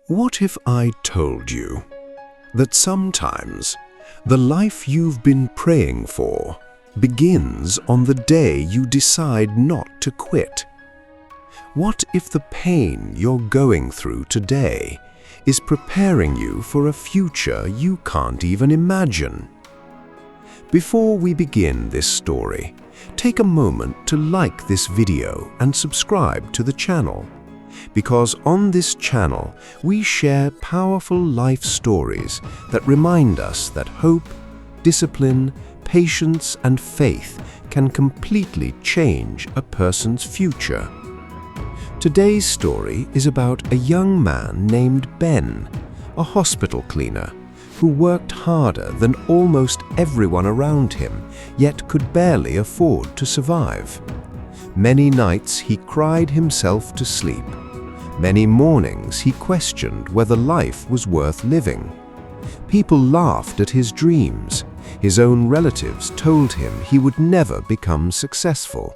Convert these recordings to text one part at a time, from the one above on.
What if I told you that sometimes the life you've been praying for begins on the day you decide not to quit? What if the pain you're going through today is preparing you for a future you can't even imagine? Before we begin this story, take a moment to like this video and subscribe to the channel. Because on this channel, we share powerful life stories that remind us that hope, discipline, patience, and faith can completely change a person's future. Today's story is about a young man named Ben, a hospital cleaner, who worked harder than almost everyone around him, yet could barely afford to survive. Many nights he cried himself to sleep. Many mornings he questioned whether life was worth living. People laughed at his dreams. His own relatives told him he would never become successful.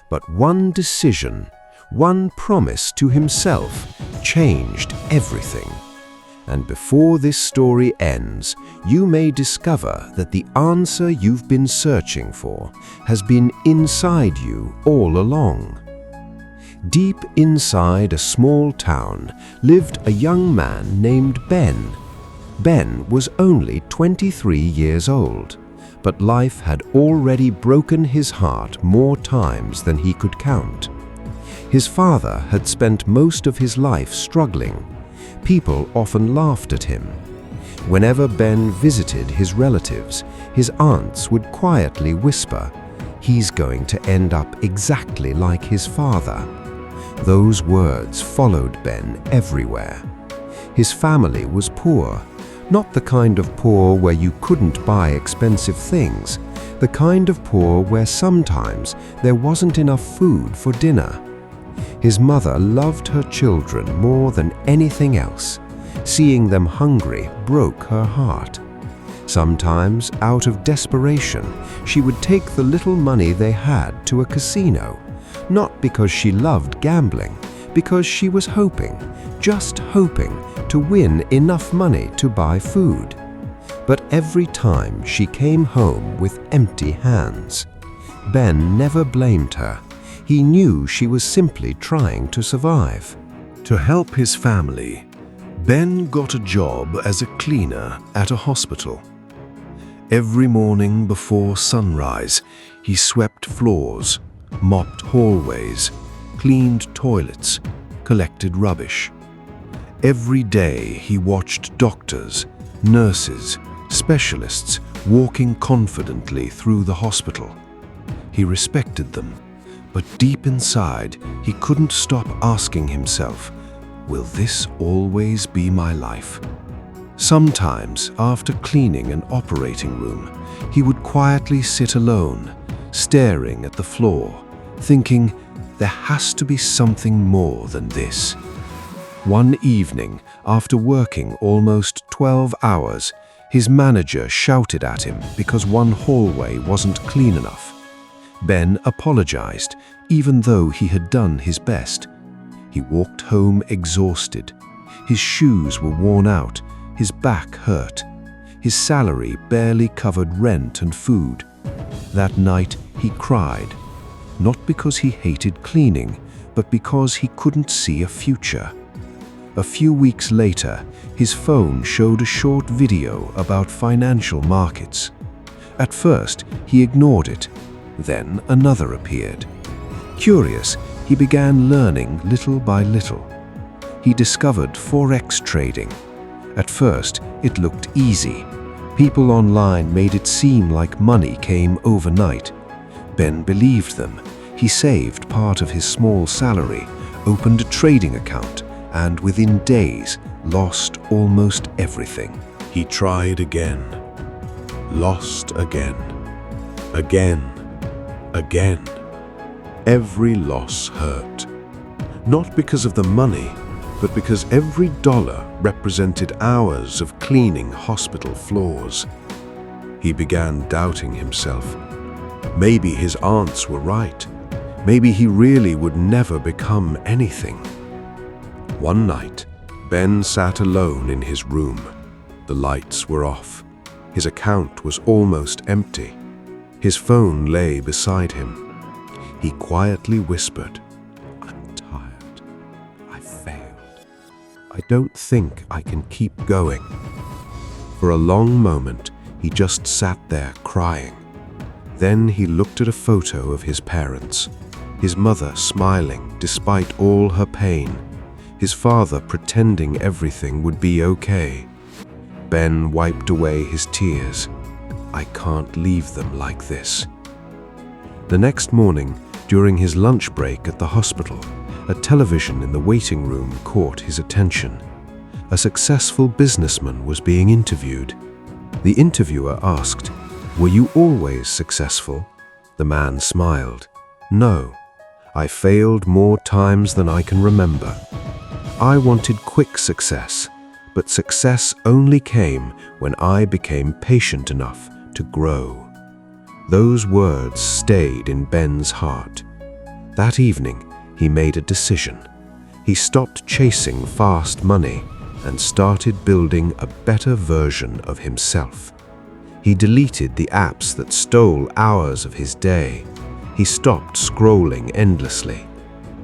But one decision, one promise to himself, changed everything. And before this story ends, you may discover that the answer you've been searching for has been inside you all along. Deep inside a small town lived a young man named Ben. Ben was only 23 years old, but life had already broken his heart more times than he could count. His father had spent most of his life struggling. People often laughed at him. Whenever Ben visited his relatives, his aunts would quietly whisper, "He's going to end up exactly like his father." Those words followed Ben everywhere. His family was poor, not the kind of poor where you couldn't buy expensive things, the kind of poor where sometimes there wasn't enough food for dinner. His mother loved her children more than anything else. Seeing them hungry broke her heart. Sometimes, out of desperation, she would take the little money they had to a casino, not because she loved gambling, because she was hoping, just hoping, to win enough money to buy food. But every time she came home with empty hands. Ben never blamed her. He knew she was simply trying to survive. To help his family, Ben got a job as a cleaner at a hospital. Every morning before sunrise, he swept floors, mopped hallways, cleaned toilets, collected rubbish. Every day he watched doctors, nurses, specialists walking confidently through the hospital. He respected them, but deep inside he couldn't stop asking himself, "Will this always be my life?" Sometimes, after cleaning an operating room, he would quietly sit alone, staring at the floor, thinking, there has to be something more than this. One evening, after working almost 12 hours, his manager shouted at him because one hallway wasn't clean enough. Ben apologized, even though he had done his best. He walked home exhausted. His shoes were worn out, his back hurt. His salary barely covered rent and food. That night, he cried. Not because he hated cleaning, but because he couldn't see a future. A few weeks later, his phone showed a short video about financial markets. At first, he ignored it. Then another appeared. Curious, he began learning little by little. He discovered forex trading. At first, it looked easy. People online made it seem like money came overnight. Ben believed them. He saved part of his small salary, opened a trading account, and within days lost almost everything. He tried again, lost again, again. Every loss hurt. Not because of the money, but because every dollar represented hours of cleaning hospital floors. He began doubting himself. Maybe his aunts were right. Maybe he really would never become anything. One night, Ben sat alone in his room. The lights were off. His account was almost empty. His phone lay beside him. He quietly whispered, "I'm tired. I failed. I don't think I can keep going." For a long moment, he just sat there crying. Then he looked at a photo of his parents, his mother smiling despite all her pain, his father pretending everything would be okay. Ben wiped away his tears. "I can't leave them like this." The next morning, during his lunch break at the hospital, a television in the waiting room caught his attention. A successful businessman was being interviewed. The interviewer asked, "Were you always successful?" The man smiled. "No, I failed more times than I can remember. I wanted quick success, but success only came when I became patient enough to grow." Those words stayed in Ben's heart. That evening, he made a decision. He stopped chasing fast money and started building a better version of himself. He deleted the apps that stole hours of his day. He stopped scrolling endlessly.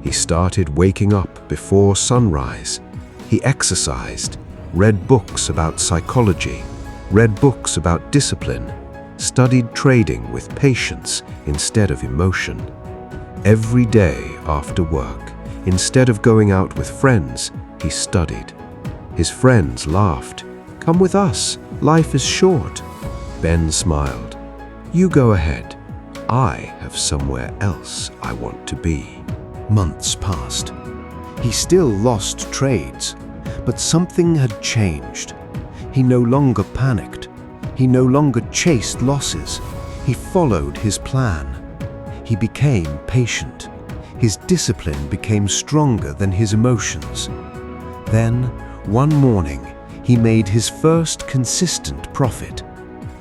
He started waking up before sunrise. He exercised, read books about psychology, read books about discipline, studied trading with patience instead of emotion. Every day after work, instead of going out with friends, he studied. His friends laughed. "Come with us, life is short." Ben smiled. "You go ahead. I have somewhere else I want to be." Months passed. He still lost trades, but something had changed. He no longer panicked. He no longer chased losses. He followed his plan. He became patient. His discipline became stronger than his emotions. Then, one morning, he made his first consistent profit.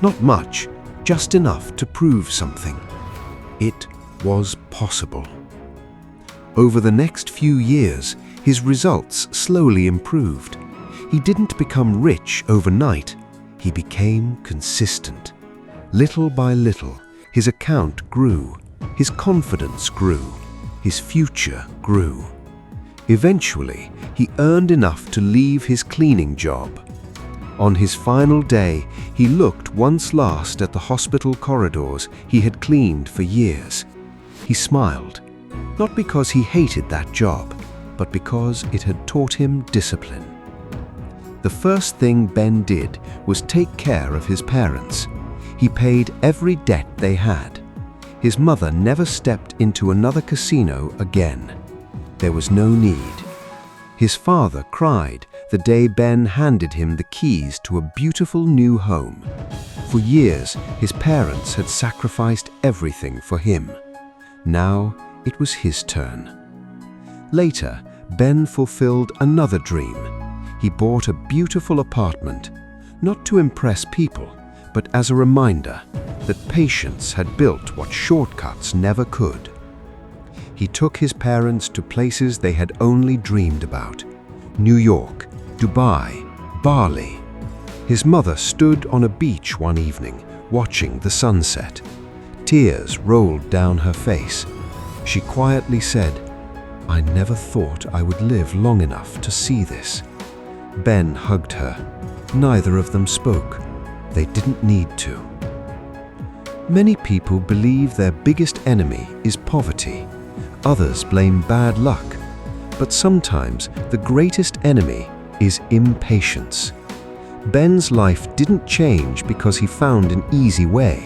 Not much, just enough to prove something. It was possible. Over the next few years, his results slowly improved. He didn't become rich overnight. He became consistent. Little by little, his account grew. His confidence grew. His future grew. Eventually, he earned enough to leave his cleaning job. On his final day, he looked once last at the hospital corridors he had cleaned for years. He smiled, not because he hated that job, but because it had taught him discipline. The first thing Ben did was take care of his parents. He paid every debt they had. His mother never stepped into another casino again. There was no need. His father cried the day Ben handed him the keys to a beautiful new home. For years, his parents had sacrificed everything for him. Now, it was his turn. Later, Ben fulfilled another dream. He bought a beautiful apartment, not to impress people, but as a reminder that patience had built what shortcuts never could. He took his parents to places they had only dreamed about: New York, Dubai, Bali. His mother stood on a beach one evening, watching the sunset. Tears rolled down her face. She quietly said, "I never thought I would live long enough to see this." Ben hugged her. Neither of them spoke. They didn't need to. Many people believe their biggest enemy is poverty. Others blame bad luck. But sometimes the greatest enemy is impatience. Ben's life didn't change because he found an easy way.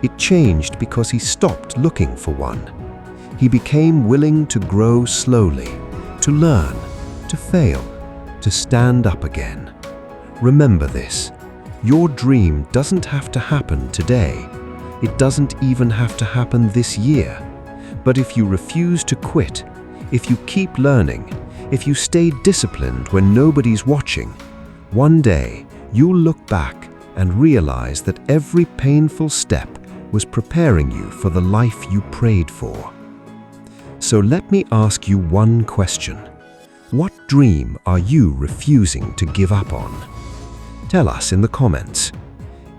It changed because he stopped looking for one. He became willing to grow slowly, to learn, to fail, to stand up again. Remember this: your dream doesn't have to happen today. It doesn't even have to happen this year. But if you refuse to quit, if you keep learning, if you stay disciplined when nobody's watching, one day you'll look back and realize that every painful step was preparing you for the life you prayed for. So let me ask you one question. What dream are you refusing to give up on? Tell us in the comments.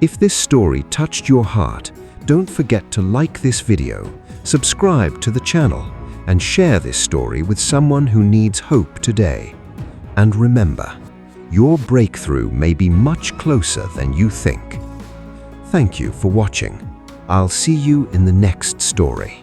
If this story touched your heart, don't forget to like this video, subscribe to the channel, and share this story with someone who needs hope today. And remember, your breakthrough may be much closer than you think. Thank you for watching. I'll see you in the next story.